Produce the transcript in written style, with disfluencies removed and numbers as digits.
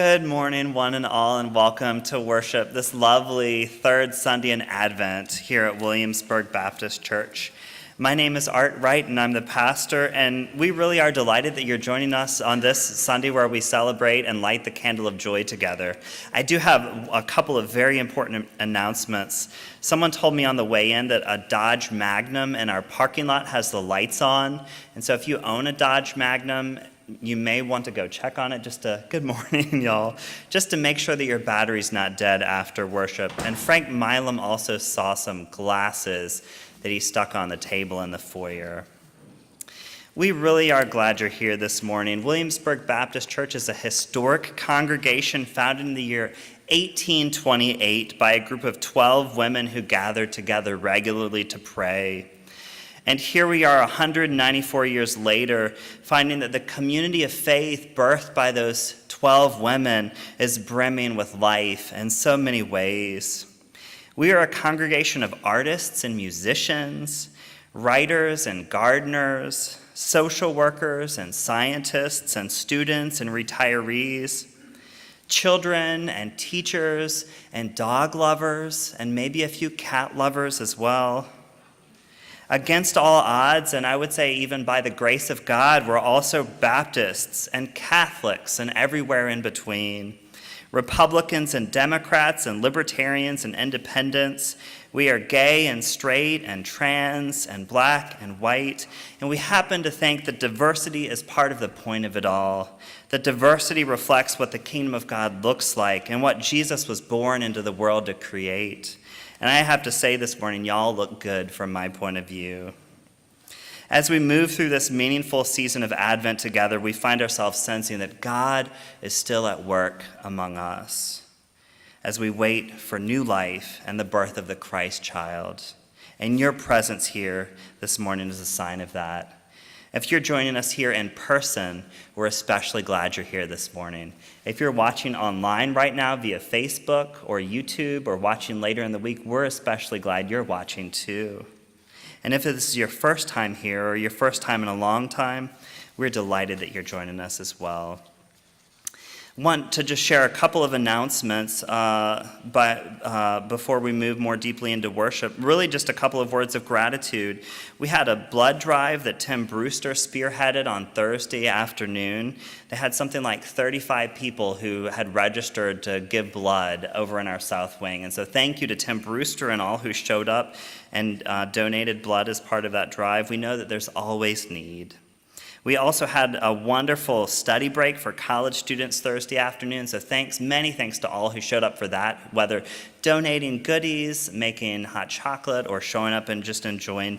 Good morning, one and all, and welcome to worship this lovely third Sunday in Advent here at Williamsburg Baptist Church. My name is Art Wright, and I'm the pastor, and we really are delighted that you're joining us on this Sunday where we celebrate and light the candle of joy together. I do have a couple of very important announcements. Someone told me on the way in that a Dodge Magnum in our parking lot has the lights on, and so if you own a Dodge Magnum, you may want to go check on it good morning, y'all, just to make sure that your battery's not dead after worship. And Frank Milam also saw some glasses that he stuck on the table in the foyer. We really are glad you're here this morning. Williamsburg Baptist Church is a historic congregation founded in the year 1828 by a group of 12 women who gathered together regularly to pray. And here we are 194 years later, finding that the community of faith birthed by those 12 women is brimming with life in so many ways. We are a congregation of artists and musicians, writers and gardeners, social workers and scientists and students and retirees, children and teachers and dog lovers, and maybe a few cat lovers as well. Against all odds, and I would say even by the grace of God, we're also Baptists and Catholics and everywhere in between. Republicans and Democrats and libertarians and independents. We are gay and straight and trans and black and white, and we happen to think that diversity is part of the point of it all. That diversity reflects what the kingdom of God looks like and what Jesus was born into the world to create. And I have to say this morning, y'all look good from my point of view. As we move through this meaningful season of Advent together, we find ourselves sensing that God is still at work among us as we wait for new life and the birth of the Christ child. And your presence here this morning is a sign of that. If you're joining us here in person, we're especially glad you're here this morning. If you're watching online right now via Facebook or YouTube or watching later in the week, we're especially glad you're watching too. And if this is your first time here or your first time in a long time, we're delighted that you're joining us as well. Want to just share a couple of announcements before we move more deeply into worship. Really just a couple of words of gratitude. We had a blood drive that Tim Brewster spearheaded on Thursday afternoon. They had something like 35 people who had registered to give blood over in our South Wing. And so thank you to Tim Brewster and all who showed up and donated blood as part of that drive. We know that there's always need. We also had a wonderful study break for college students Thursday afternoon, so many thanks to all who showed up for that, whether donating goodies, making hot chocolate, or showing up and just enjoying